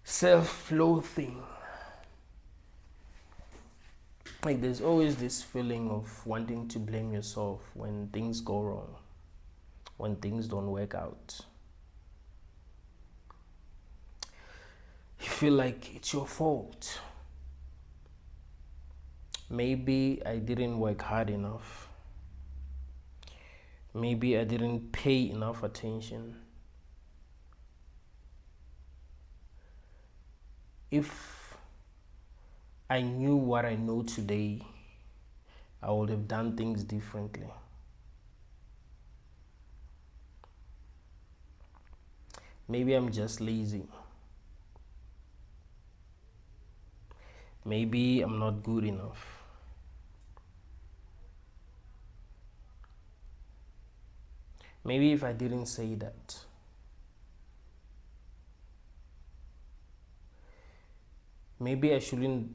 Self-loathing. Like there's always this feeling of wanting to blame yourself when things go wrong, when things don't work out. You feel like it's your fault. Maybe I didn't work hard enough. Maybe I didn't pay enough attention. If I knew what I know today, I would have done things differently. Maybe I'm just lazy. Maybe I'm not good enough. Maybe if I didn't say that. Maybe I shouldn't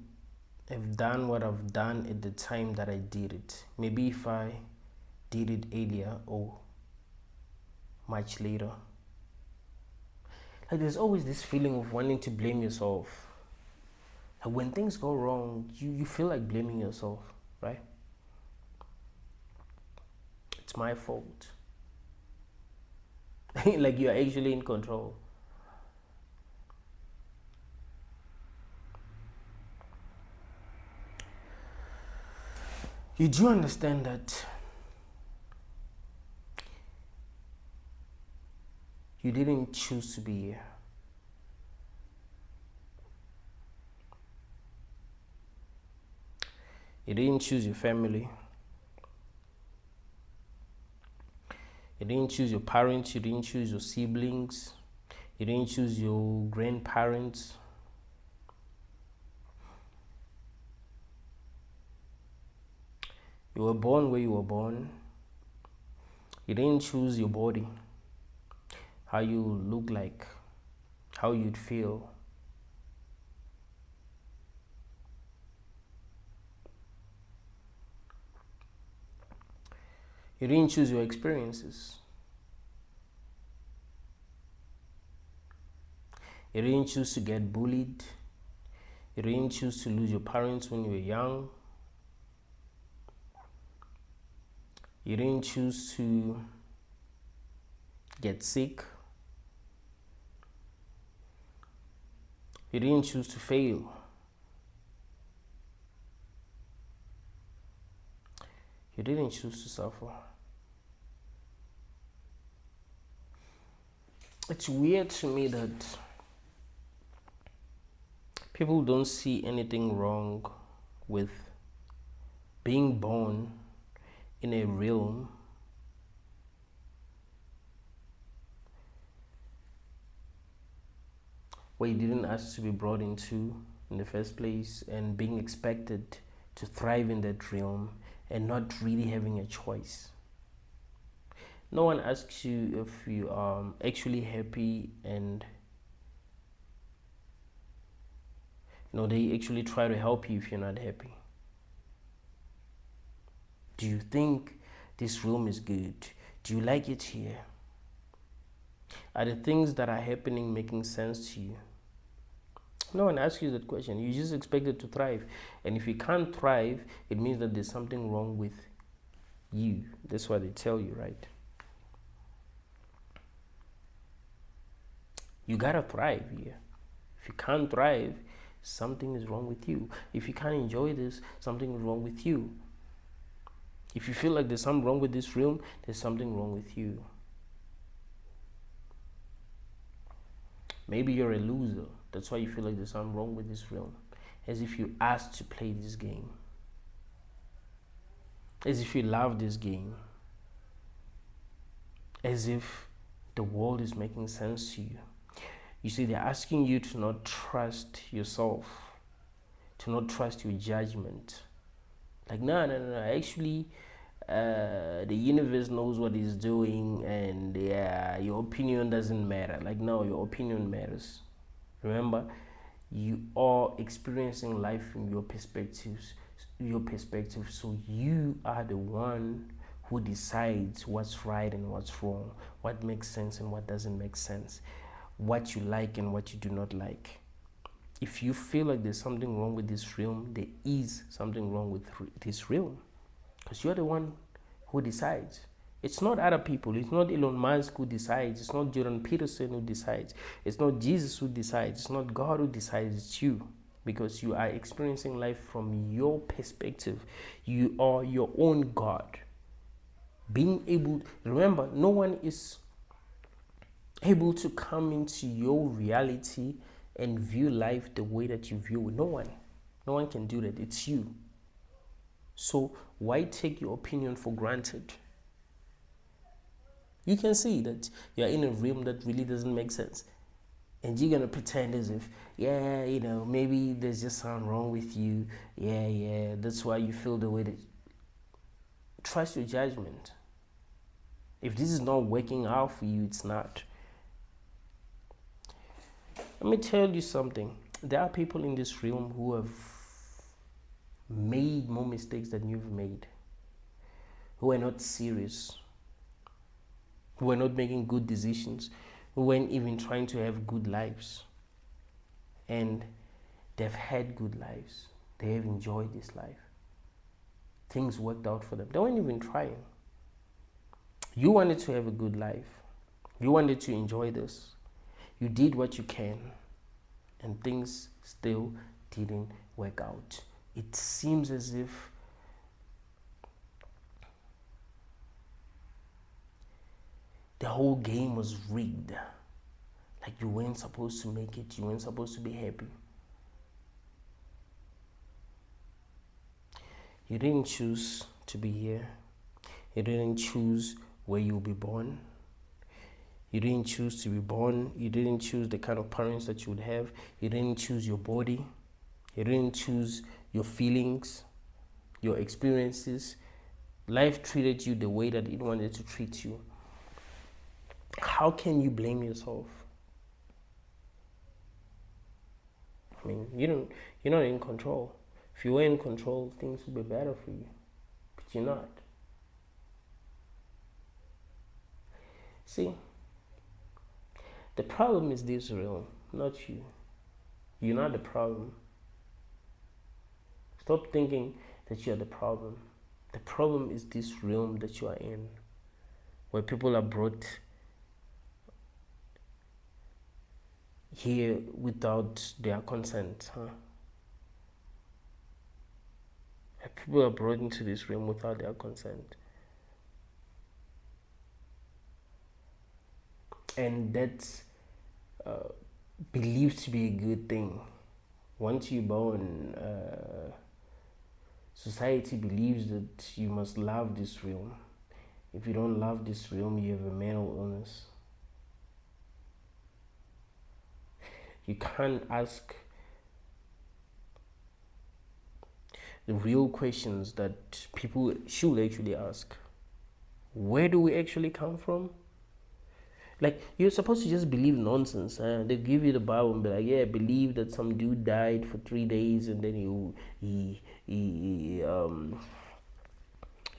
have done what I've done at the time that I did it. Maybe if I did it earlier or much later. Like there's always this feeling of wanting to blame yourself. Like when things go wrong, you feel like blaming yourself, right? It's my fault. Like you're actually in control. You do understand that you didn't choose to be here. You didn't choose your family. You didn't choose your parents. You didn't choose your siblings. You didn't choose your grandparents. You were born where you were born. You didn't choose your body, how you look like, how you'd feel. You didn't choose your experiences. You didn't choose to get bullied. You didn't choose to lose your parents when you were young. You didn't choose to get sick. You didn't choose to fail. You didn't choose to suffer. It's weird to me that people don't see anything wrong with being born in a realm where you didn't ask to be brought into in the first place, and being expected to thrive in that realm and not really having a choice. No one asks you if you are actually happy, and they actually try to help you if you're not happy. Do you think this room is good? Do you like it here? Are the things that are happening making sense to you? No one asks you that question. You just expect it to thrive. And if you can't thrive, it means that there's something wrong with you. That's what they tell you, right? You gotta thrive here. If you can't thrive, something is wrong with you. If you can't enjoy this, something is wrong with you. If you feel like there's something wrong with this room, there's something wrong with you. Maybe you're a loser. That's why you feel like there's something wrong with this room. As if you asked to play this game. As if you love this game. As if the world is making sense to you. You see, they're asking you to not trust yourself, to not trust your judgment. Like, no, actually, the universe knows what it's doing, and your opinion doesn't matter. Like, no, your opinion matters. Remember, you are experiencing life from your perspective, so you are the one who decides what's right and what's wrong, what makes sense and what doesn't make sense, what you like and what you do not like. if you feel like there's something wrong with this realm, there is something wrong with this realm, because you're the one who decides. It's not other people. It's not Elon Musk who decides. It's not Jordan Peterson who decides. It's not Jesus who decides. It's not God who decides. It's you, because you are experiencing life from your perspective. You are your own God. Being able, remember, no one is able to come into your reality and view life the way that you view it. No one can do that. It's you. So why take your opinion for granted? You can see that you're in a realm that really doesn't make sense, and you're gonna pretend as if, yeah, maybe there's just something wrong with you. Yeah, that's why you feel the way that. Trust your judgment. If this is not working out for you, it's not. Let me tell you something. There are people in this realm who have made more mistakes than you've made, who are not serious, who are not making good decisions, who weren't even trying to have good lives. And they've had good lives. They have enjoyed this life. Things worked out for them. They weren't even trying. You wanted to have a good life. You wanted to enjoy this. You did what you can, and things still didn't work out. It seems as if the whole game was rigged. Like you weren't supposed to make it. You weren't supposed to be happy. You didn't choose to be here. You didn't choose where you'll be born. You didn't choose to be born. You didn't choose the kind of parents that you would have. You didn't choose your body. You didn't choose your feelings, your experiences. Life treated you the way that it wanted to treat you. How can you blame yourself? I mean, you're not in control. If you were in control, things would be better for you. But you're not. See, the problem is this realm, not you. You're not the problem. Stop thinking that you're the problem. The problem is this realm that you are in, where people are brought here without their consent. People are brought into this realm without their consent. And that's believed to be a good thing. Once you're born, society believes that you must love this realm. If you don't love this realm, you have a mental illness. You can't ask the real questions that people should actually ask. Where do we actually come from? Like, you're supposed to just believe nonsense. They give you the Bible and be like, yeah, believe that some dude died for 3 days and then he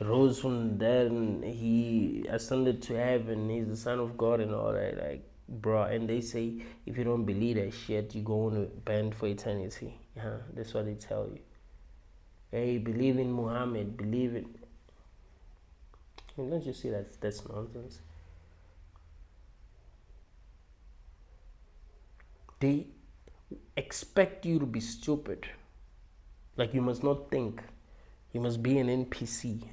rose from the dead and he ascended to heaven. He's the Son of God and all that. Like, bro, and they say if you don't believe that shit, you're going to banned for eternity. That's what they tell you. Hey, believe in Muhammad, believe it. And don't you see that's nonsense? They expect you to be stupid. Like, you must not think. You must be an NPC.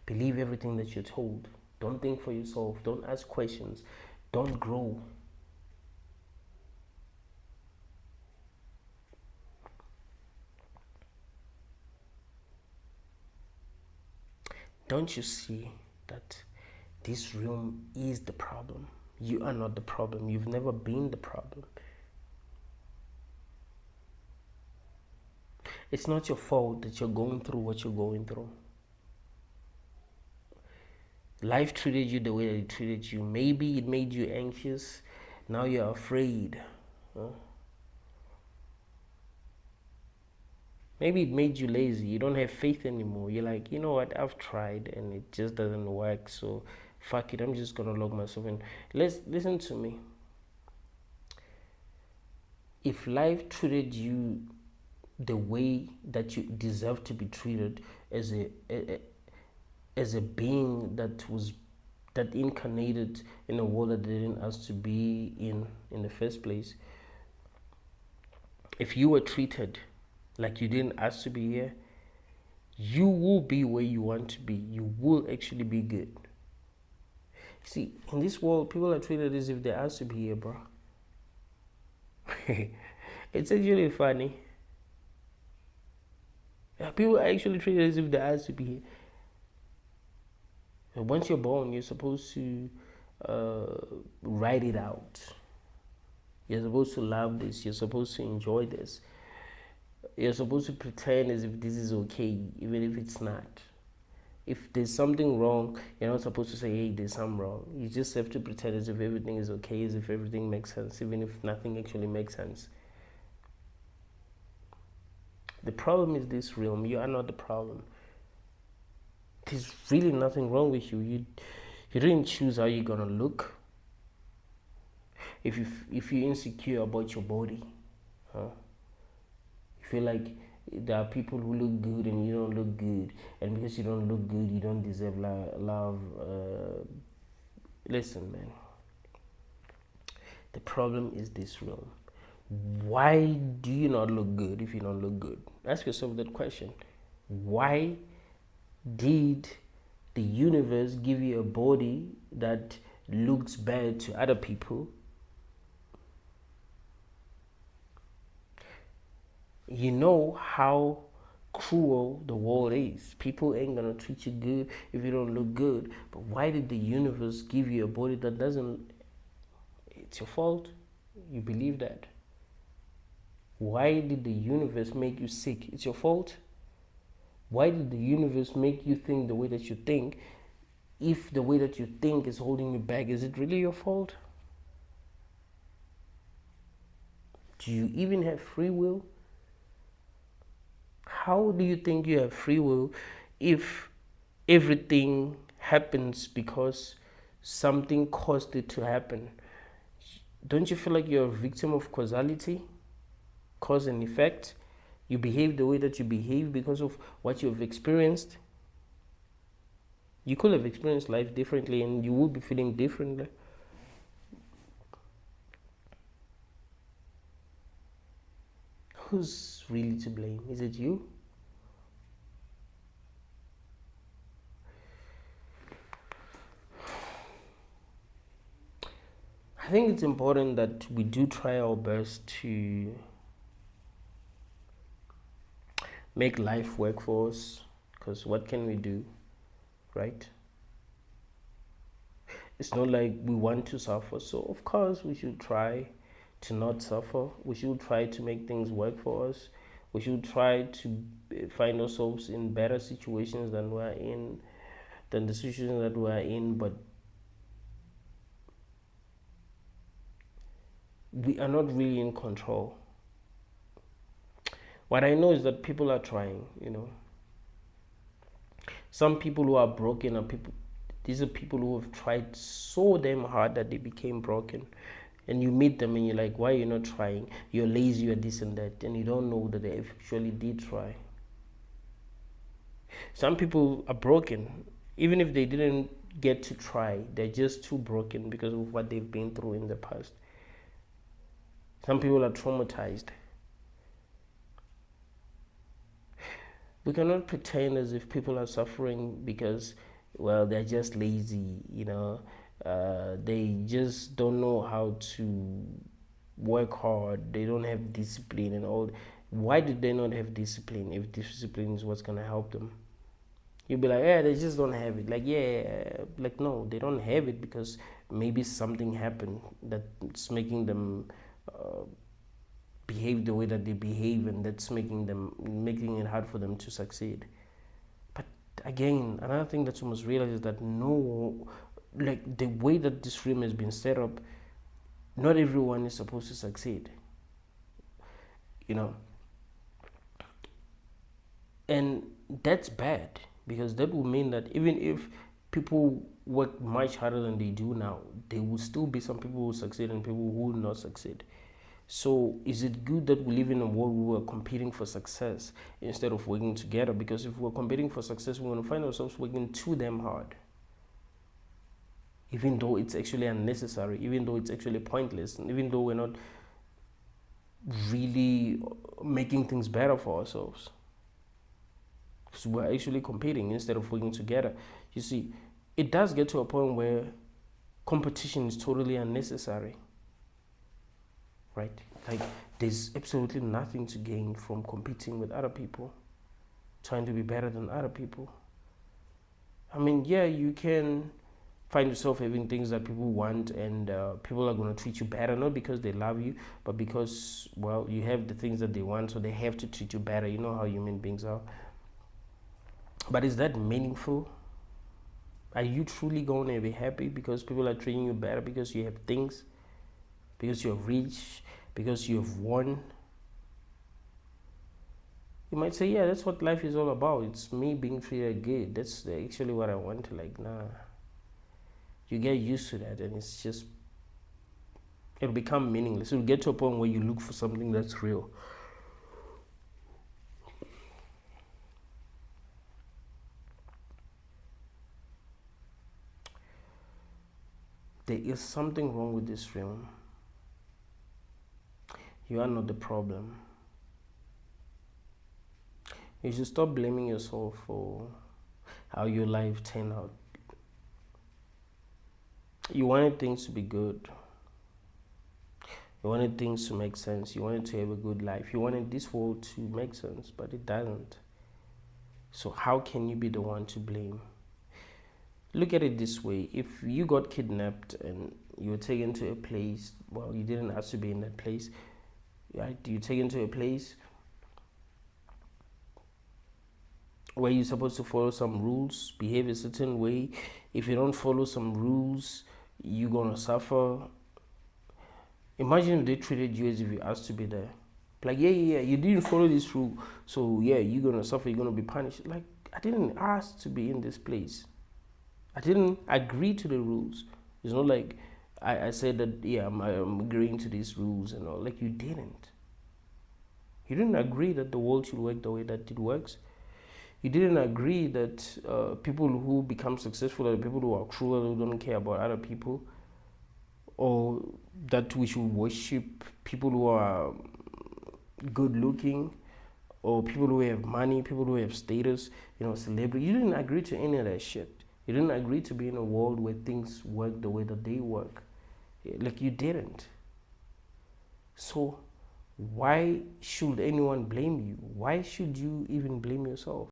Believe everything that you're told. Don't think for yourself. Don't ask questions. Don't grow. Don't you see that this realm is the problem? You are not the problem. You've never been the problem. It's not your fault that you're going through what you're going through. Life treated you the way that it treated you. Maybe it made you anxious. Now you're afraid. Maybe it made you lazy. You don't have faith anymore. You're like, you know what? I've tried and it just doesn't work. So fuck it. I'm just going to log myself in. Listen to me. if life treated you the way that you deserve to be treated, as a being that incarnated in a world that they didn't ask to be in the first place, if you were treated like you didn't ask to be here, you will be where you want to be. You will actually be good. See, in this world, people are treated as if they asked to be here, bro. It's actually funny. People are actually treated as if they asked to be here. And once you're born, you're supposed to write it out. You're supposed to love this. You're supposed to enjoy this. You're supposed to pretend as if this is okay, even if it's not. If there's something wrong, you're not supposed to say, hey, there's something wrong. You just have to pretend as if everything is okay, as if everything makes sense, even if nothing actually makes sense. The problem is this realm. You are not the problem. There's really nothing wrong with you. You didn't choose how you're gonna look. If you're insecure about your body, you feel like there are people who look good and you don't look good, and because you don't look good, you don't deserve love. Listen, man. The problem is this realm. Why do you not look good if you don't look good? Ask yourself that question. Why did the universe give you a body that looks bad to other people? You know how cruel the world is. People ain't gonna treat you good if you don't look good. But why did the universe give you a body that doesn't? It's your fault. You believe that. Why did the universe make you sick? It's your fault. Why did the universe make you think the way that you think? If the way that you think is holding you back, is it really your fault? Do you even have free will? How do you think you have free will if everything happens because something caused it to happen? Don't you feel like you're a victim of causality? Cause and effect? You behave the way that you behave because of what you've experienced. You could have experienced life differently and you would be feeling differently. Who's really to blame? Is it you? I think it's important that we do try our best to make life work for us, because what can we do, right? It's not like we want to suffer, so of course we should try to not suffer. We should try to make things work for us. We should try to find ourselves in better situations than the situation that we're in, but we are not really in control. What I know is that people are trying, Some people who are broken are people, these are people who have tried so damn hard that they became broken. And you meet them and you're like, why are you not trying? You're lazy, you're this and that. And you don't know that they actually did try. Some people are broken. Even if they didn't get to try, they're just too broken because of what they've been through in the past. Some people are traumatized. We cannot pretend as if people are suffering because, well, they're just lazy, they just don't know how to work hard. They don't have discipline and all. Why did they not have discipline if discipline is what's going to help them? You'll be like, yeah, they just don't have it. No, they don't have it because maybe something happened that's making them behave the way that they behave, and that's making it hard for them to succeed. But again, another thing that you must realize is that the way that this room has been set up, not everyone is supposed to succeed. And that's bad, because that will mean that even if people work much harder than they do now, there will still be some people who succeed and people who will not succeed. So is it good that we live in a world where we're competing for success instead of working together? Because if we're competing for success, we're going to find ourselves working too damn hard, even though it's actually unnecessary, even though it's actually pointless, and even though we're not really making things better for ourselves, because we're actually competing instead of working together. You see, it does get to a point where competition is totally unnecessary, right? Like, there's absolutely nothing to gain from competing with other people, trying to be better than other people. I mean, yeah, you can find yourself having things that people want, and people are going to treat you better, not because they love you, but because, well, you have the things that they want, so they have to treat you better. You know how human beings are. But is that meaningful? Are you truly going to be happy because people are treating you better, because you have things, because you're rich, because you have won? You might say, yeah, that's what life is all about. It's me being treated good. That's actually what I want. Like, nah. You get used to that, and it's just, it'll become meaningless. It'll get to a point where you look for something that's real. There is something wrong with this realm. You are not the problem. You should stop blaming yourself for how your life turned out. You wanted things to be good. You wanted things to make sense. You wanted to have a good life. You wanted this world to make sense, but it doesn't. So how can you be the one to blame? Look at it this way. If you got kidnapped and you were taken to a place, well, you didn't have to be in that place, right? You taken to a place where you're supposed to follow some rules, behave a certain way. If you don't follow some rules, you're gonna suffer. Imagine if they treated you as if you asked to be there. Like, yeah, you didn't follow this rule, so yeah, you're gonna suffer, you're gonna be punished. Like, I didn't ask to be in this place. I didn't agree to the rules. It's not like I said that, yeah, I'm agreeing to these rules and all. Like, you didn't. You didn't agree that the world should work the way that it works. You didn't agree that people who become successful are the people who are cruel, who don't care about other people, or that we should worship people who are good looking, or people who have money, people who have status, celebrity. You didn't agree to any of that shit. You didn't agree to be in a world where things work the way that they work. Like, you didn't. So why should anyone blame you? Why should you even blame yourself?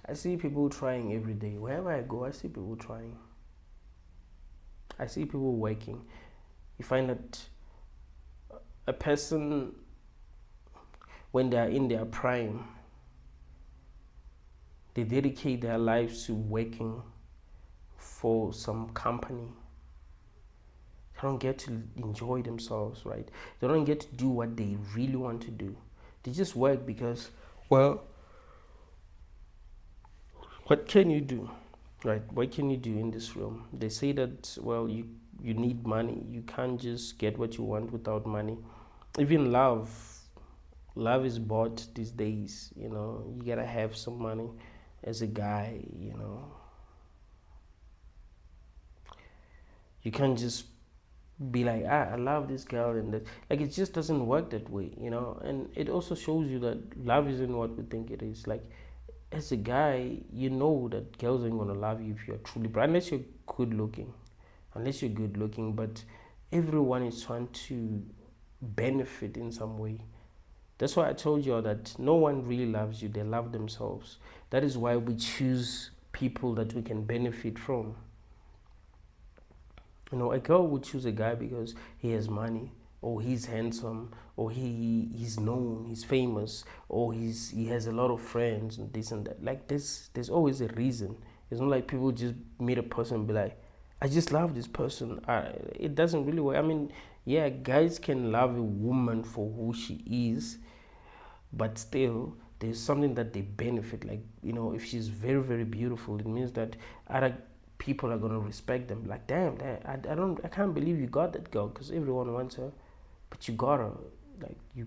I see people trying every day. Wherever I go, I see people trying. I see people working. You find that a person, when they are in their prime, they dedicate their lives to working for some company. They don't get to enjoy themselves, right? They don't get to do what they really want to do. They just work because, well, what can you do, right? What can you do in this realm? They say that, well, you need money. You can't just get what you want without money. Even love is bought these days. You gotta have some money as a guy. You can't just be like, I love this girl, and that, like, it just doesn't work that way. And it also shows you that love isn't what we think it is. Like, as a guy, you know that girls ain't gonna love you if you're truly bright, unless you're good looking. But everyone is trying to benefit in some way. That's why I told you all that no one really loves you. They love themselves. That is why we choose people that we can benefit from. A girl would choose a guy because he has money, or he's handsome, or he's known, he's famous, or he has a lot of friends, and this and that. Like, there's always a reason. It's not like people just meet a person and be like, I just love this person. It doesn't really work. I mean, yeah, guys can love a woman for who she is, but still, there's something that they benefit. Like, if she's very, very beautiful, it means that other people are going to respect them. Like, damn, I can't believe you got that girl, because everyone wants her, but you got her. Like, you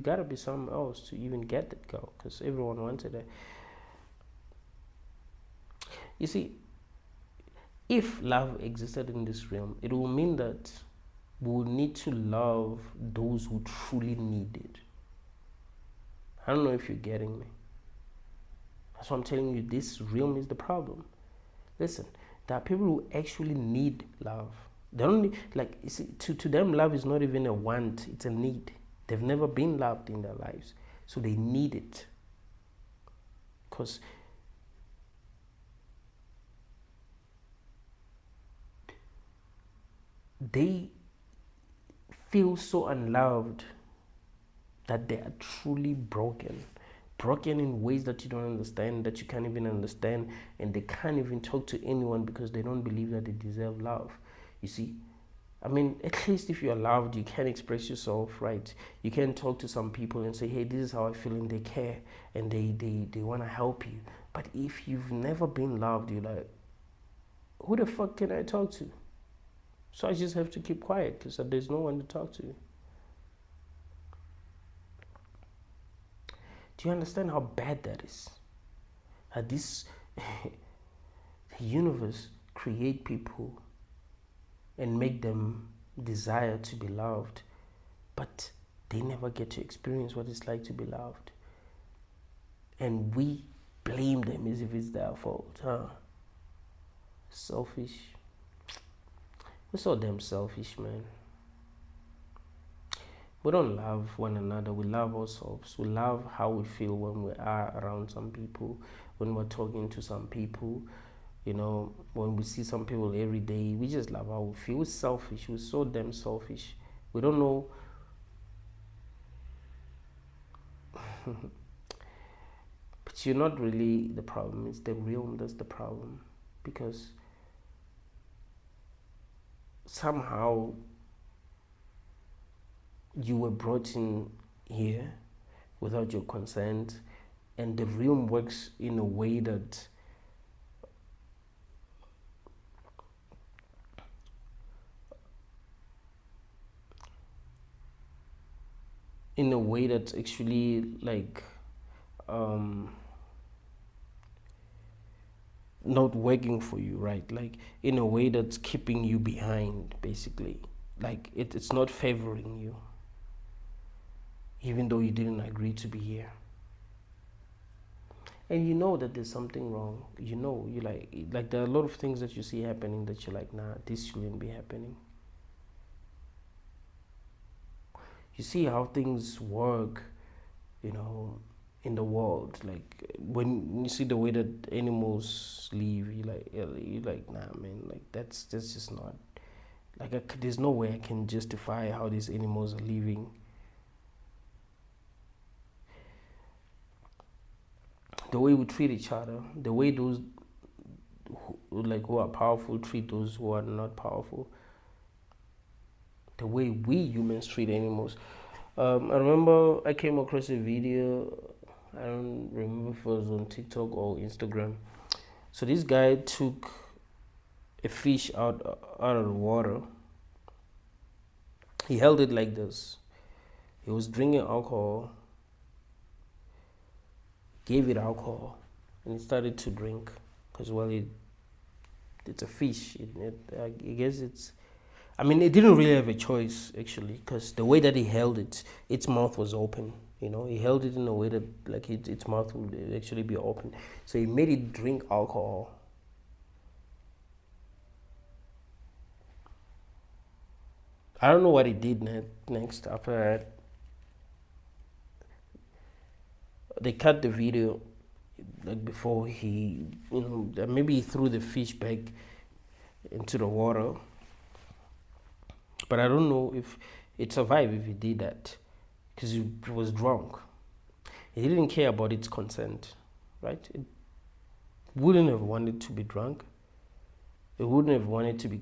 gotta be something else to even get that girl, because everyone wanted her. You see, if love existed in this realm, it will mean that we will need to love those who truly need it. I don't know if you're getting me. That's why I'm telling you, this realm is the problem. Listen, there are people who actually need love. They don't need, like, you see, to them, love is not even a want, it's a need. They've never been loved in their lives, so they need it. Because they feel so unloved that they are truly broken in ways that you don't understand, that you can't even understand, and they can't even talk to anyone because they don't believe that they deserve love. You see, I mean, at least if you're loved, you can express yourself, right? You can talk to some people and say, hey, this is how I feel, and they care, and they want to help you. But if you've never been loved, you're like, who the fuck can I talk to? So I just have to keep quiet because there's no one to talk to. Do you understand how bad that is? That this the universe create people and make them desire to be loved, but they never get to experience what it's like to be loved. And we blame them as if it's their fault, huh? Selfish. We're so damn selfish, man. We don't love one another, we love ourselves. We love how we feel when we are around some people, when we're talking to some people, when we see some people every day. We just love how we feel. We're selfish, we're so damn selfish. We don't know. But you're not really the problem, it's the realm that's the problem. Because somehow you were brought in here without your consent, and the realm works in a way that actually like not working for you, right? Like, in a way that's keeping you behind, basically. Like, it's not favoring you, even though you didn't agree to be here. And you know that there's something wrong. You like there are a lot of things that you see happening that you're like, nah, this shouldn't be happening. You see how things work, in the world. Like, when you see the way that animals live, you're like, nah, man, like that's just not, like, there's no way I can justify how these animals are living. The way we treat each other, the way those who are powerful treat those who are not powerful, the way we humans treat animals. I remember I came across a video, I don't remember if it was on TikTok or Instagram. So this guy took a fish out of the water. He held it like this. He was drinking alcohol, gave it alcohol, and it started to drink. Because, well, it's a fish. I guess it didn't really have a choice, actually, because the way that he held it, its mouth was open. He held it in a way that, like, its mouth would actually be open. So he made it drink alcohol. I don't know what he did next after that. They cut the video, like, before he, maybe he threw the fish back into the water. But I don't know if it survived if he did that, because he was drunk. He didn't care about its consent, right? It wouldn't have wanted to be drunk. It wouldn't have wanted to be.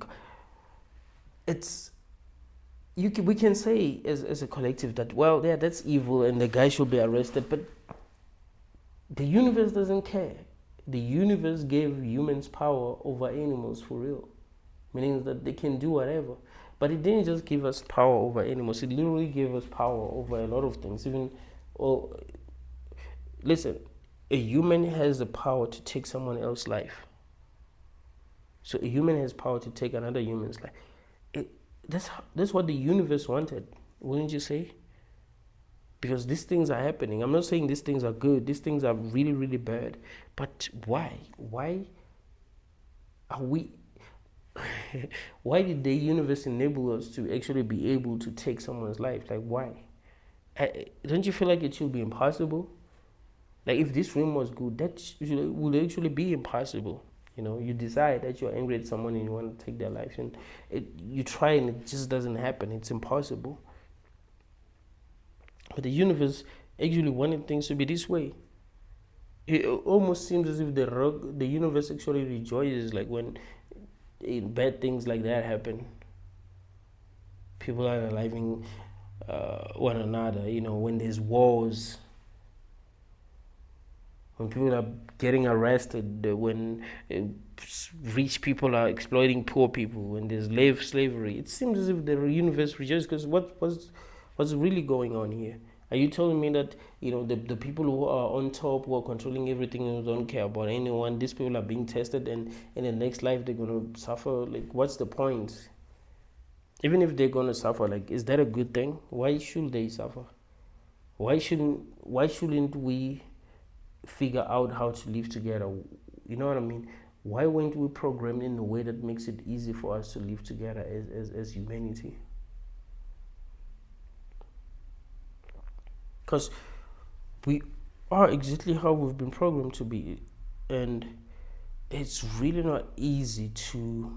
we can say as a collective that, well, yeah, that's evil and the guy should be arrested, but the universe doesn't care. The universe gave humans power over animals for real, meaning that they can do whatever. But it didn't just give us power over animals, it literally gave us power over a lot of things. Even, oh, listen, a human has the power to take someone else's life. So a human has power to take another human's life. That's what the universe wanted, wouldn't you say? Because these things are happening. I'm not saying these things are good. These things are really, really bad. But why? Why are we? Why did the universe enable us to actually be able to take someone's life? Like, why? Don't you feel like it should be impossible? Like, if this room was good, that would actually be impossible. You decide that you're angry at someone and you want to take their life, and you try and it just doesn't happen. It's impossible. But the universe actually wanted things to be this way. It almost seems as if the universe actually rejoices, like when bad things like that happen. People are unaliving one another. When there's wars, when people are getting arrested, when rich people are exploiting poor people, when there's slavery, it seems as if the universe rejoices, because what's really going on here? Are you telling me that the people who are on top, who are controlling everything, who don't care about anyone, these people are being tested, and in the next life they're going to suffer? Like, what's the point? Even if they're going to suffer, like, is that a good thing? Why should they suffer? Why shouldn't we figure out how to live together? You know what I mean? Why weren't we programmed in a way that makes it easy for us to live together as humanity? Because we are exactly how we've been programmed to be, and it's really not easy to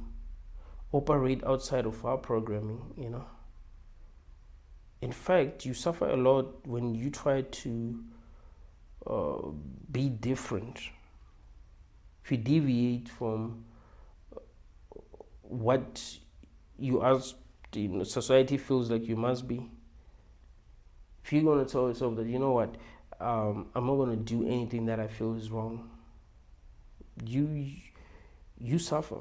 operate outside of our programming. In fact, you suffer a lot when you try to be different. If you deviate from what you as society feels like you must be, if you're going to tell yourself that, what, I'm not going to do anything that I feel is wrong, you suffer.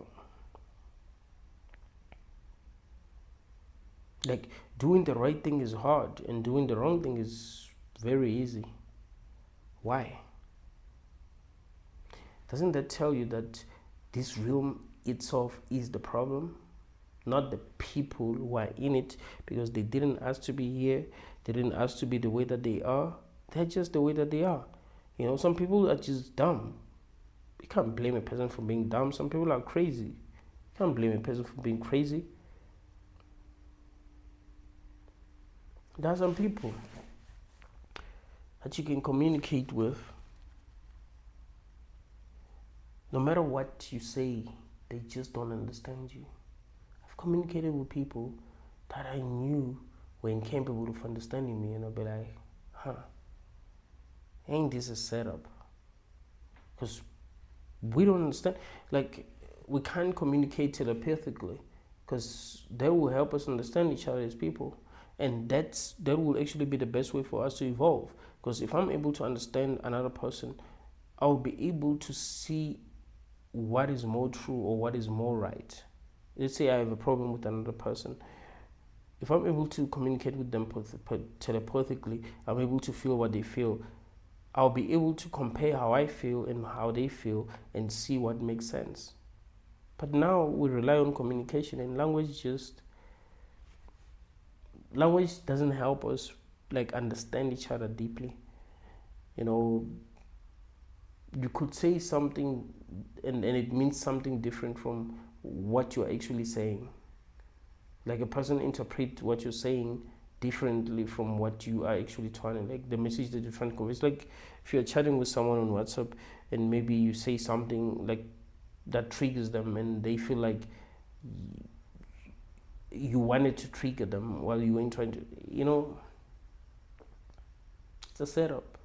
Like, doing the right thing is hard, and doing the wrong thing is very easy. Why? Doesn't that tell you that this realm itself is the problem, not the people who are in it, because they didn't ask to be here, they didn't ask to be the way that they are, they're just the way that they are. Some people are just dumb. You can't blame a person for being dumb. Some people are crazy. You can't blame a person for being crazy. There are some people that you can communicate with. No matter what you say, they just don't understand you. I've communicated with people that I knew were incapable of understanding me, and I'll be like, ain't this a setup? Because we don't understand. Like, we can't communicate telepathically, because that will help us understand each other as people. And that will actually be the best way for us to evolve. Because if I'm able to understand another person, I'll be able to see what is more true or what is more right. Let's say I have a problem with another person. If I'm able to communicate with them telepathically, I'm able to feel what they feel. I'll be able to compare how I feel and how they feel and see what makes sense. But now we rely on communication, and language doesn't help us like understand each other deeply. You could say something and it means something different from what you're actually saying. Like, a person interprets what you're saying differently from what you are actually trying to, like, the message that you're trying to convey. It's like if you're chatting with someone on WhatsApp and maybe you say something like that triggers them, and they feel like you wanted to trigger them while you weren't trying to, it's a setup.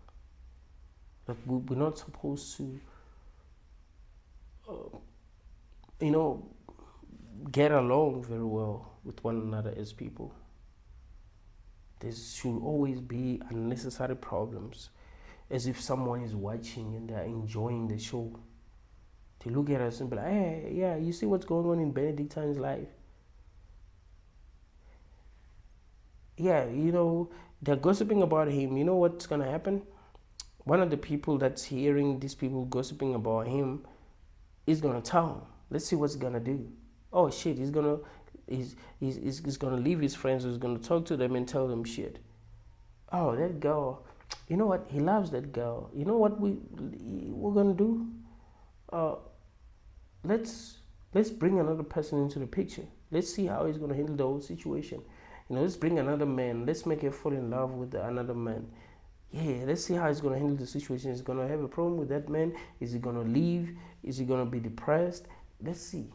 Like, we're not supposed to, get along very well with one another as people. There should always be unnecessary problems, as if someone is watching and they're enjoying the show. They look at us and be like, hey, yeah, you see what's going on in Benedictine's life? Yeah, they're gossiping about him. You know what's going to happen? One of the people that's hearing these people gossiping about him is going to tell him. Let's see what's he going to do. Oh, shit, he's going to leave his friends, he's going to talk to them and tell them shit. Oh, that girl, you know what? He loves that girl. You know what we're going to do? Let's bring another person into the picture. Let's see how he's going to handle the whole situation. Let's bring another man. Let's make her fall in love with another man. Yeah, let's see how he's going to handle the situation. Is he going to have a problem with that man? Is he going to leave? Is he going to be depressed? Let's see.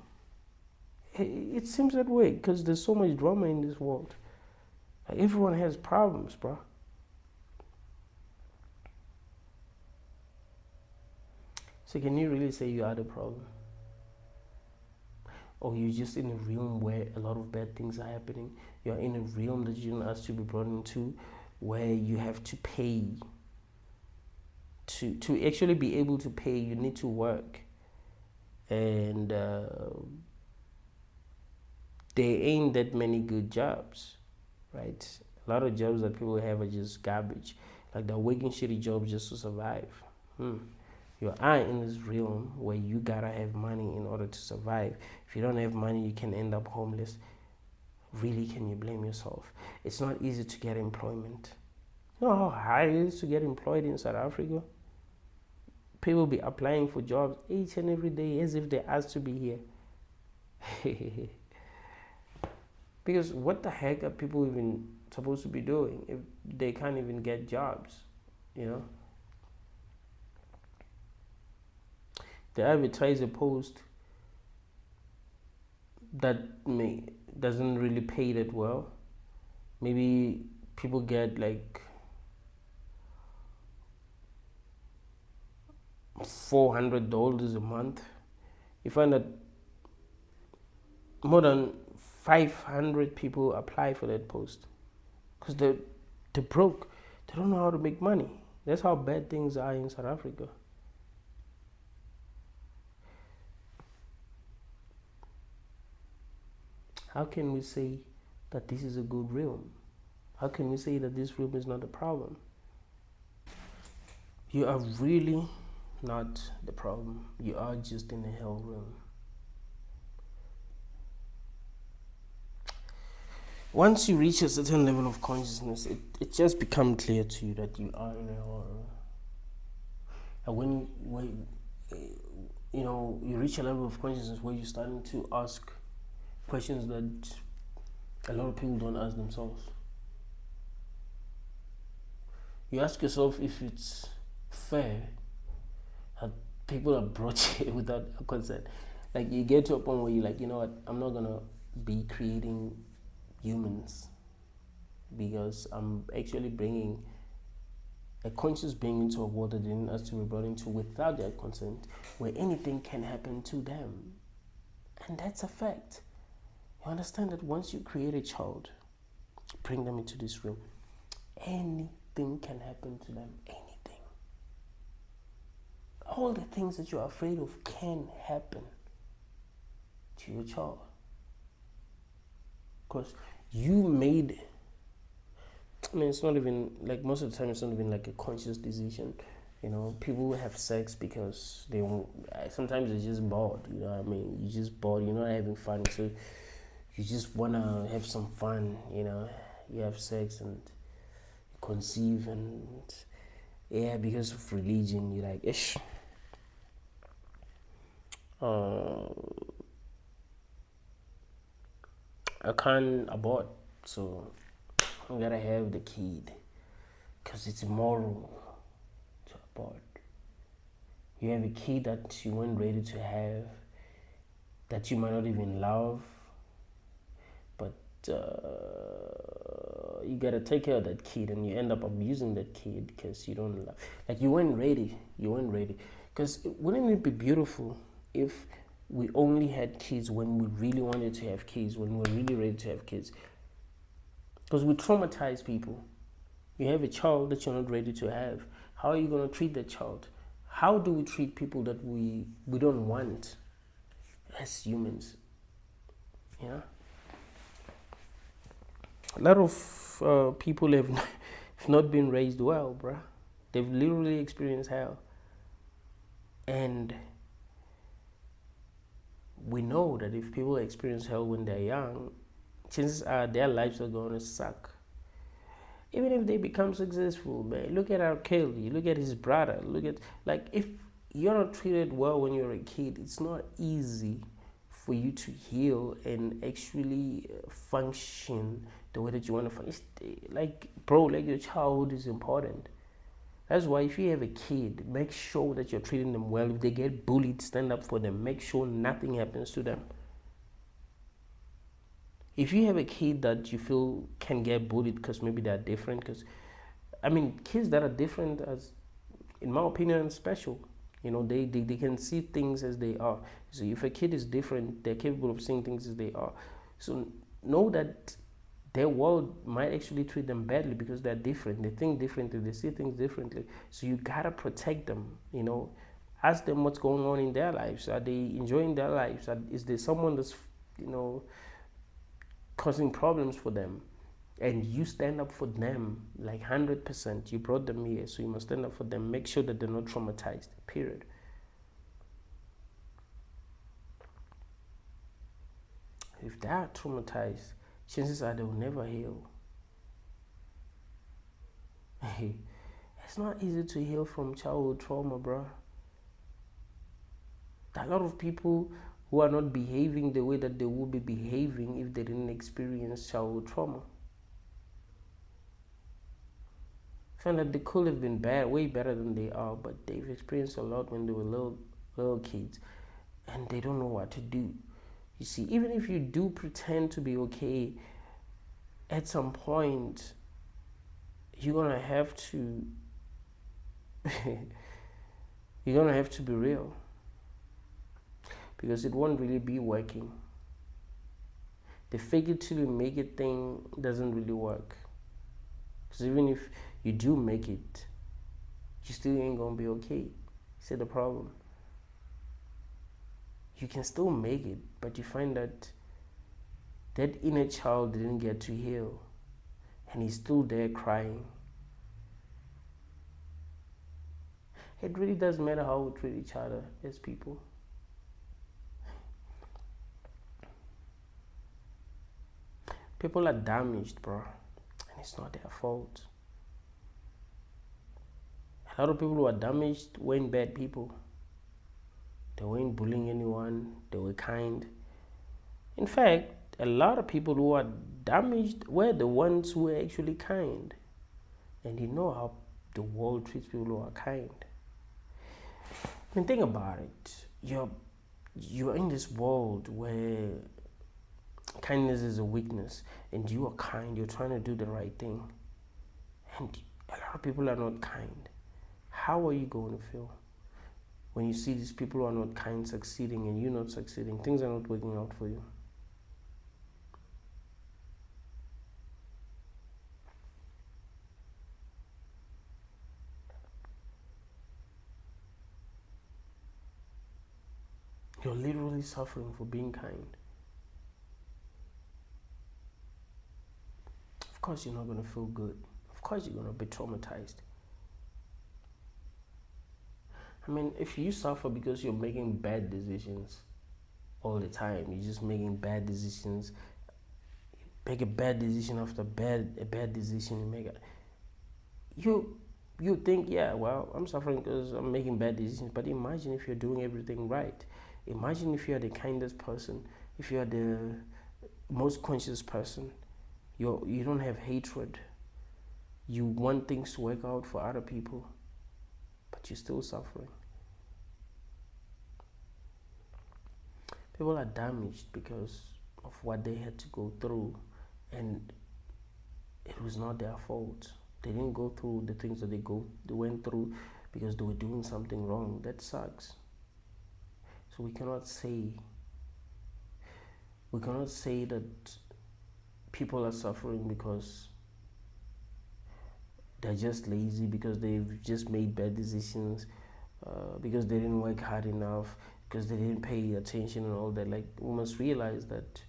It seems that way because there's so much drama in this world. Like, everyone has problems, bro. So can you really say you are the problem? Or you're just in a realm where a lot of bad things are happening? You're in a realm that you didn't ask to be brought into, where you have to pay. To actually be able to pay, you need to work. And there ain't that many good jobs, right? A lot of jobs that people have are just garbage. Like they're working shitty jobs just to survive. You are in this realm where you gotta have money in order to survive. If you don't have money, you can end up homeless. Really, can you blame yourself? It's not easy to get employment. You know how hard it is to get employed in South Africa? People be applying for jobs each and every day as if they're asked to be here. Because what the heck are people even supposed to be doing if they can't even get jobs, They advertise a post that doesn't really pay that well. Maybe people get like $400 a month. You find that more than 500 people apply for that post because they're broke. They don't know how to make money. That's how bad things are in South Africa. How can we say that this is a good realm? How can we say that this realm is not a problem? You are really not the problem. You are just in a hell realm. Once you reach a certain level of consciousness, it just becomes clear to you that you are in a hell realm. And when you reach a level of consciousness where you're starting to ask questions that a lot of people don't ask themselves. You ask yourself if it's fair that people are brought here without a consent. Like, you get to a point where you're like, you know what, I'm not gonna be creating humans because I'm actually bringing a conscious being into a world that didn't ask to be brought into without their consent, where anything can happen to them. And that's a fact. You understand that once you create a child, bring them into this room, anything can happen to them. Anything. All the things that you're afraid of can happen to your child. Because you made, it's not even, like, most of the time it's not even like a conscious decision. People have sex because they won't, sometimes they're just bored, You're just bored, you're not having fun, so you just want to have some fun, you have sex and conceive, and because of religion, you're like, ish. I can't abort, so I gotta have the kid, because it's immoral to abort. You have a kid that you weren't ready to have, that you might not even love, but you gotta take care of that kid, and you end up abusing that kid because you don't love. Like, you weren't ready. Because wouldn't it be beautiful if we only had kids when we really wanted to have kids, when we were really ready to have kids? Because we traumatize people. You have a child that you're not ready to have. How are you going to treat that child? How do we treat people that we don't want as humans? Yeah. A lot of people have not been raised well, bruh. They've literally experienced hell. And we know that if people experience hell when they're young, chances are their lives are going to suck. Even if they become successful, man. Look at R. Kelly, look at his brother, look at, like, if you're not treated well when you're a kid, it's not easy for you to heal and actually function the way that you want to function. Like, bro, like, your childhood is important. That's why if you have a kid, make sure that you're treating them well. If they get bullied, stand up for them. Make sure nothing happens to them. If you have a kid that you feel can get bullied because maybe they're different, because I mean, kids that are different, as in my opinion, special. You know, they can see things as they are. So if a kid is different, they're capable of seeing things as they are. So know that their world might actually treat them badly because they're different. They think differently. They see things differently. So you gotta protect them. You know, ask them what's going on in their lives. Are they enjoying their lives? Is there someone that's, you know, causing problems for them? And you stand up for them like 100%. You brought them here, so you must stand up for them. Make sure that they're not traumatized, period. If they are traumatized, chances are they will never heal. It's not easy to heal from childhood trauma, bro. A lot of people who are not behaving the way that they would be behaving if they didn't experience childhood trauma. Find that they could have been bad, way better than they are, but they've experienced a lot when they were little kids, and they don't know what to do. You see, even if you do pretend to be okay, at some point, you're gonna have to you're gonna have to be real, because it won't really be working. The fake it till you make it thing doesn't really work. Because even if you do make it, you still ain't gonna be okay. See the problem? You can still make it, but you find that that inner child didn't get to heal, and he's still there crying. It really doesn't matter how we treat each other as people. People are damaged, bro, and it's not their fault. A lot of people who are damaged weren't bad people. They weren't bullying anyone. They were kind. In fact, a lot of people who are damaged were the ones who were actually kind. And you know how the world treats people who are kind. I mean, think about it. You're in this world where kindness is a weakness, and you are kind. You're trying to do the right thing, and a lot of people are not kind. How are you going to feel when you see these people who are not kind succeeding and you're not succeeding? Things are not working out for you. You're literally suffering for being kind. Of course you're not going to feel good. Of course you're going to be traumatized. I mean, if you suffer because you're making bad decisions all the time, you're just making bad decisions, make a bad decision after a bad decision, you think, yeah, well, I'm suffering because I'm making bad decisions. But imagine if you're doing everything right. Imagine if you're the kindest person, if you're the most conscious person, you don't have hatred, you want things to work out for other people, but you're still suffering. People are damaged because of what they had to go through, and it was not their fault. They didn't go through the things that they went through because they were doing something wrong. That sucks. So we cannot say that people are suffering because they're just lazy, because they've just made bad decisions, because they didn't work hard enough, because they didn't pay attention and all that. Like, we must realize that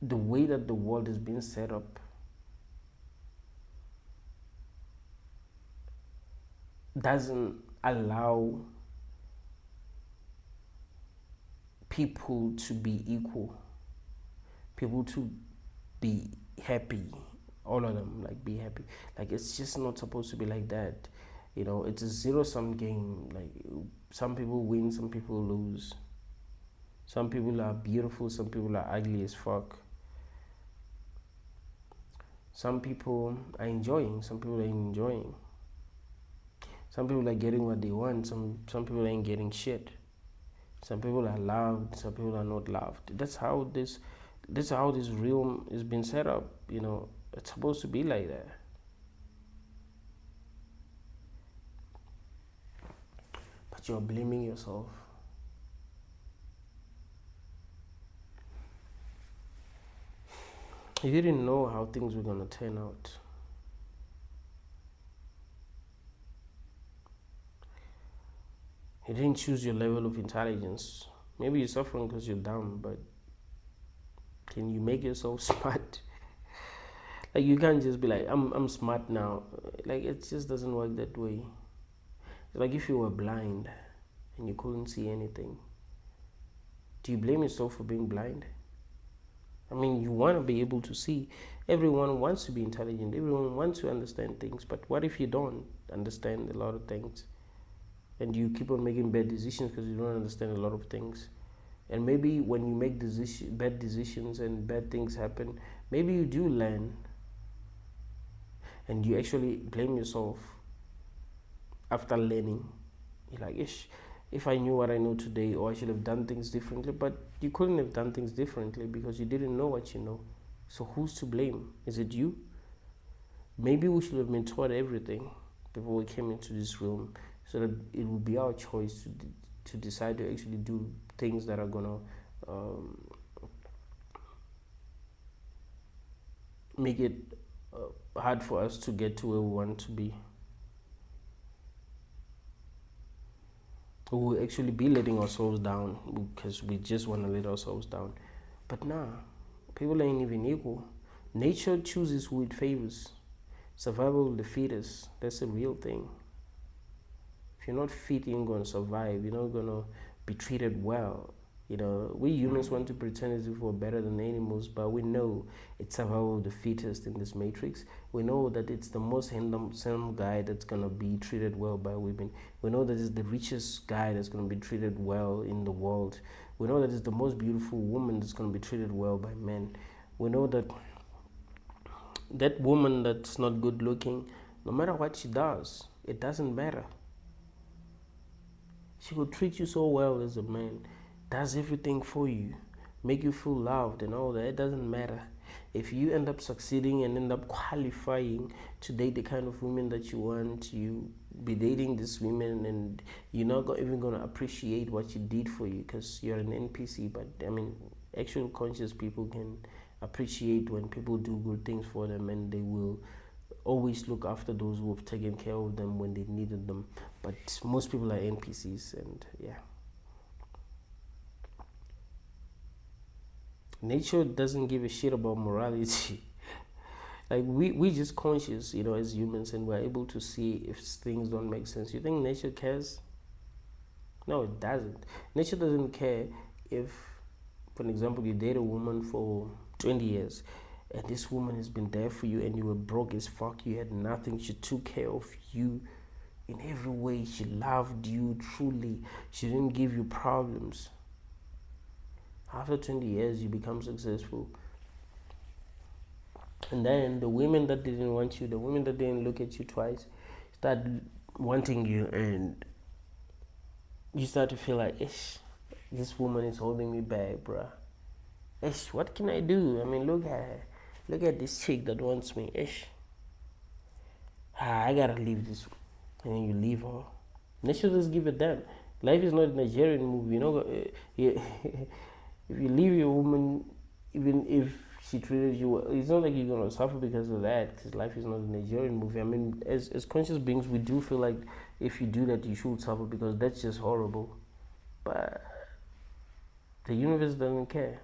the way that the world is being set up doesn't allow people to be equal, people to be happy, all of them, like, be happy. Like, it's just not supposed to be like that. It's a zero-sum game. Like, some people win, some people lose. Some people are beautiful, some people are ugly as fuck. Some people are enjoying, some people ain't enjoying. Some people are getting what they want, some people ain't getting shit. Some people are loved, some people are not loved. That's how this realm is being set up. It's supposed to be like that. But you're blaming yourself. You didn't know how things were going to turn out. You didn't choose your level of intelligence. Maybe you're suffering because you're dumb, but can you make yourself smart? Like, you can't just be like, I'm smart now. Like, it just doesn't work that way. It's like if you were blind and you couldn't see anything. Do you blame yourself for being blind? I mean, you want to be able to see. Everyone wants to be intelligent. Everyone wants to understand things. But what if you don't understand a lot of things? And you keep on making bad decisions because you don't understand a lot of things. And maybe when you make bad decisions and bad things happen, maybe you do learn. And you actually blame yourself after learning. You're like, if I knew what I know today, or I should have done things differently. But you couldn't have done things differently because you didn't know what you know. So who's to blame? Is it you? Maybe we should have been taught everything before we came into this room, so that it would be our choice to decide to actually do things that are gonna make it hard for us to get to where we want to be. We will actually be letting ourselves down because we just want to let ourselves down. But nah, people ain't even equal. Nature chooses who it favors. Survival of the fittest, that's a real thing. If you're not fit, you ain't gonna survive. You're not gonna be treated well. We humans want to pretend as if we're better than animals, but we know it's survival of the fittest in this matrix. We know that it's the most handsome guy that's gonna be treated well by women. We know that it's the richest guy that's gonna be treated well in the world. We know that it's the most beautiful woman that's gonna be treated well by men. We know that that woman that's not good looking, no matter what she does, it doesn't matter. She will treat you so well as a man, does everything for you, make you feel loved and all that. It doesn't matter. If you end up succeeding and end up qualifying to date the kind of women that you want, you be dating these women and you're not even going to appreciate what she did for you because you're an NPC. But I mean, actual conscious people can appreciate when people do good things for them, and they will always look after those who have taken care of them when they needed them. But most people are NPCs, and yeah. Nature doesn't give a shit about morality. Like, we just conscious, as humans, and we're able to see if things don't make sense. You think nature cares? No, it doesn't. Nature doesn't care if, for example, you date a woman for 20 years and this woman has been there for you and you were broke as fuck, you had nothing, she took care of you in every way, she loved you truly, she didn't give you problems. After 20 years, you become successful. And then the women that didn't want you, the women that didn't look at you twice, start wanting you, and you start to feel like, this woman is holding me back, bruh. What can I do? I mean, look at her. Look at this chick that wants me. I gotta leave this. And then you leave her. Nature just give a damn. Life is not a Nigerian movie, If you leave your woman even if she treated you well, it's not like you're gonna suffer because of that. Because life is not a Nigerian movie. I mean, as conscious beings, we do feel like if you do that, you should suffer because that's just horrible. But the universe doesn't care.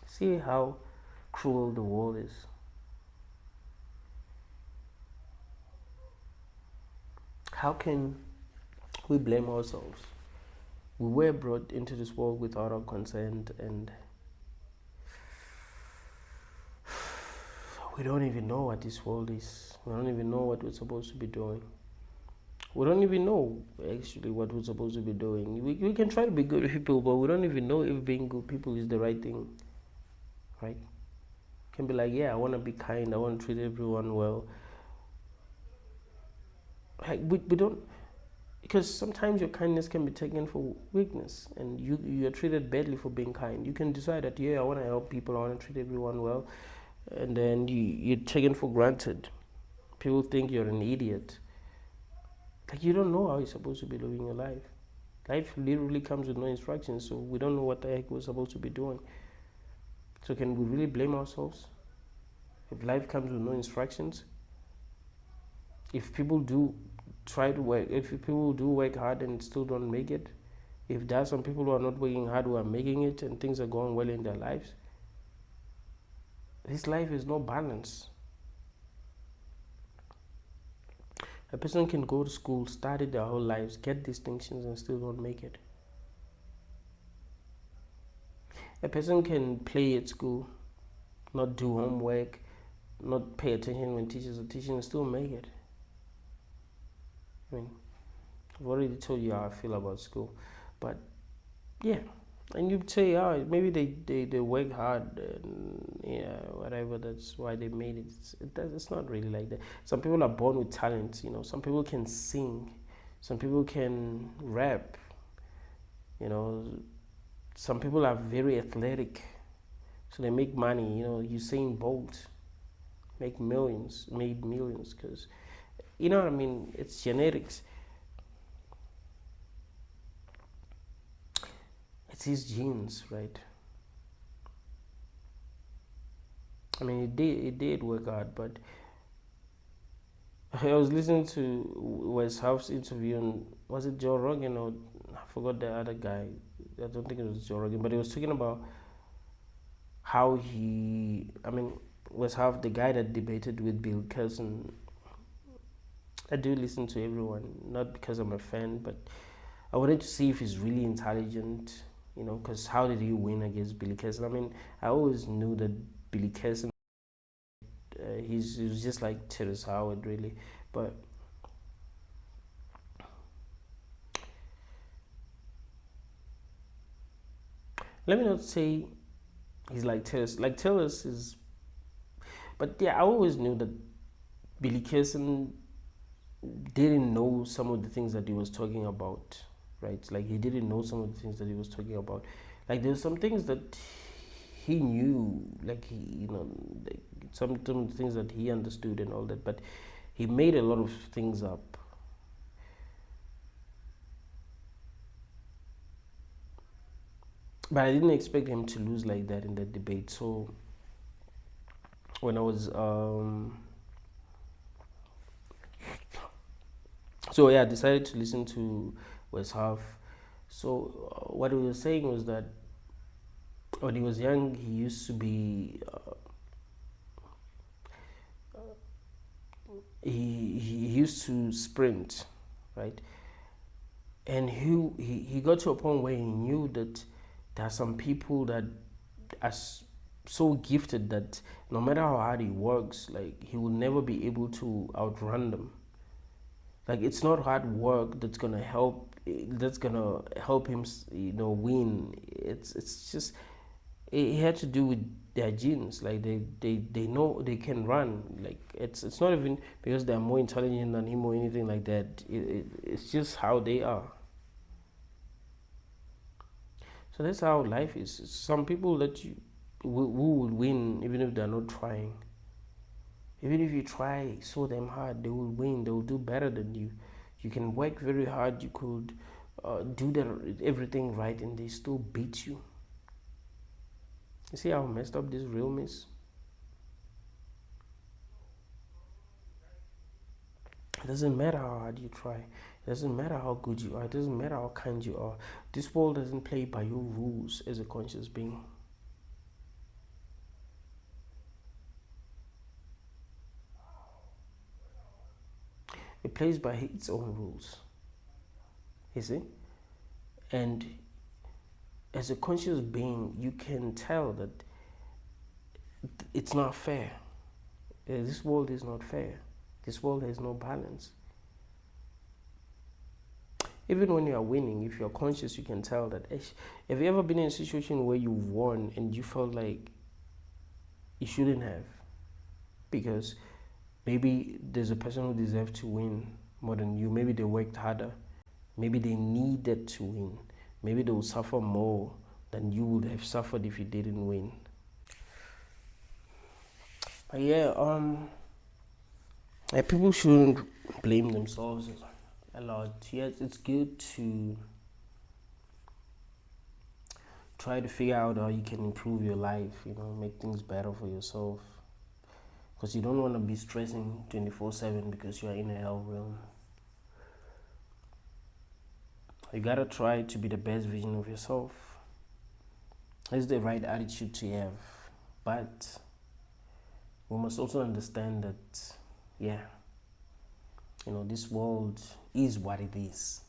See how cruel the world is. How can we blame ourselves? We were brought into this world without our consent, and we don't even know what this world is. We don't even know what we're supposed to be doing. We don't even know actually what we're supposed to be doing. We can try to be good people, but we don't even know if being good people is the right thing, right? Can be like, yeah, I want to be kind, I want to treat everyone well. Like we don't, because sometimes your kindness can be taken for weakness, and you're treated badly for being kind. You can decide that, yeah, I want to help people, I want to treat everyone well, and then you're taken for granted. People think you're an idiot. Like, you don't know how you're supposed to be living your life. Life literally comes with no instructions, so we don't know what the heck we're supposed to be doing. So can we really blame ourselves if life comes with no instructions? If people do try to work, if people do work hard and still don't make it, if there are some people who are not working hard who are making it and things are going well in their lives, this life is no balance. A person can go to school, study their whole lives, get distinctions, and still don't make it. A person can play at school, not do homework, not pay attention when teachers are teaching, and still make it. I mean, I've already told you how I feel about school, but yeah, and you'd say, oh, maybe they work hard, and yeah, whatever. That's why they made it. It's not really like that. Some people are born with talent. Some people can sing, some people can rap. You know, some people are very athletic, so they make money. Usain Bolt made millions because you know what I mean. It's genetics. It's his genes, right? I mean, it did work hard, but I was listening to Wes House interview, and was it Joe Rogan, or I forgot the other guy. I don't think it was Joe Rogan, but he was talking about how I mean, Wes House, the guy that debated with Bill Carson. I do listen to everyone, not because I'm a fan, but I wanted to see if he's really intelligent, because how did he win against Billy Carson? I mean, I always knew that Billy Carson, he was just like Terrence Howard, really. But let me not say he's like Terrence. Like Terrence is, but yeah, I always knew that Billy Carson didn't know some of the things that he was talking about, right? Like, he didn't know some of the things that he was talking about. Like, there's some things that he knew, like like some of the things that he understood and all that, but he made a lot of things up. But I didn't expect him to lose like that in that debate. So when I was so yeah, I decided to listen to Wes Half. So what he was saying was that when he was young, he used to be he used to sprint, right? And he got to a point where he knew that there are some people that are so gifted that no matter how hard he works, like, he will never be able to outrun them. Like, it's not hard work that's gonna help him, win. It's just, it had to do with their genes. Like, they know they can run. Like, it's not even because they're more intelligent than him or anything like that. It's just how they are. So that's how life is. Some people that who will win even if they're not trying. Even if you try so damn hard, they will win. They will do better than you. You can work very hard. You could do everything right, and they still beat you. You see how messed up this realm is? It doesn't matter how hard you try. It doesn't matter how good you are. It doesn't matter how kind you are. This world doesn't play by your rules as a conscious being. It plays by its own rules. You see? And as a conscious being, you can tell that it's not fair. This world is not fair. This world has no balance. Even when you are winning, if you're conscious, you can tell that. Have you ever been in a situation where you won and you felt like you shouldn't have? Because maybe there's a person who deserved to win more than you. Maybe they worked harder. Maybe they needed to win. Maybe they will suffer more than you would have suffered if you didn't win. But yeah, people shouldn't blame themselves a lot. Yes, it's good to try to figure out how you can improve your life, make things better for yourself. Because you don't want to be stressing 24/7 because you are in a hell realm. You gotta try to be the best version of yourself. That's the right attitude to have. But we must also understand that, this world is what it is.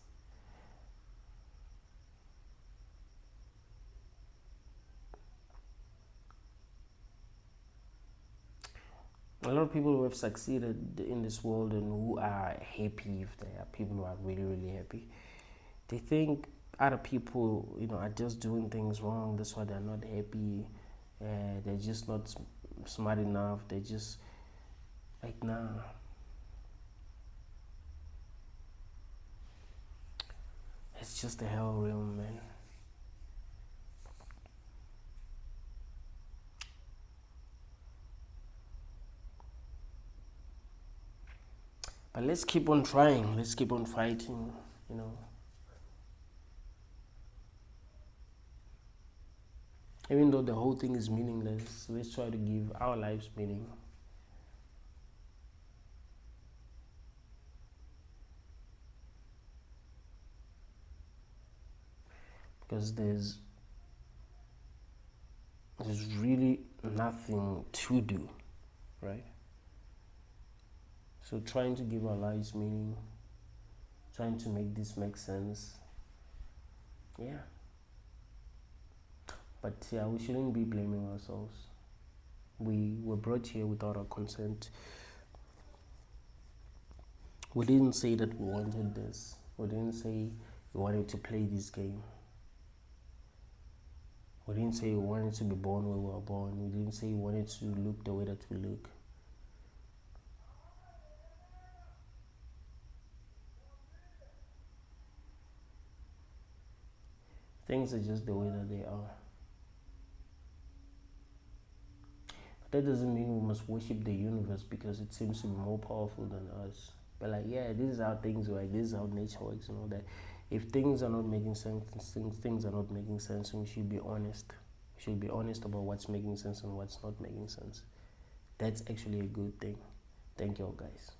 A lot of people who have succeeded in this world and who are happy, if they are people who are really, really happy, they think other people, are just doing things wrong. That's why they're not happy. They're just not smart enough. They're just like, nah. It's just a hell realm, man. But let's keep on trying. Let's keep on fighting, Even though the whole thing is meaningless, let's try to give our lives meaning. Because there's really nothing to do, right? So trying to give our lives meaning, trying to make this make sense, But we shouldn't be blaming ourselves. We were brought here without our consent. We didn't say that we wanted this. We didn't say we wanted to play this game. We didn't say we wanted to be born where we were born. We didn't say we wanted to look the way that we look. Things are just the way that they are. That doesn't mean we must worship the universe because it seems to be more powerful than us. But this is how things work, this is how nature works and all that. If things are not making sense, things are not making sense, and we should be honest. We should be honest about what's making sense and what's not making sense. That's actually a good thing. Thank you all, guys.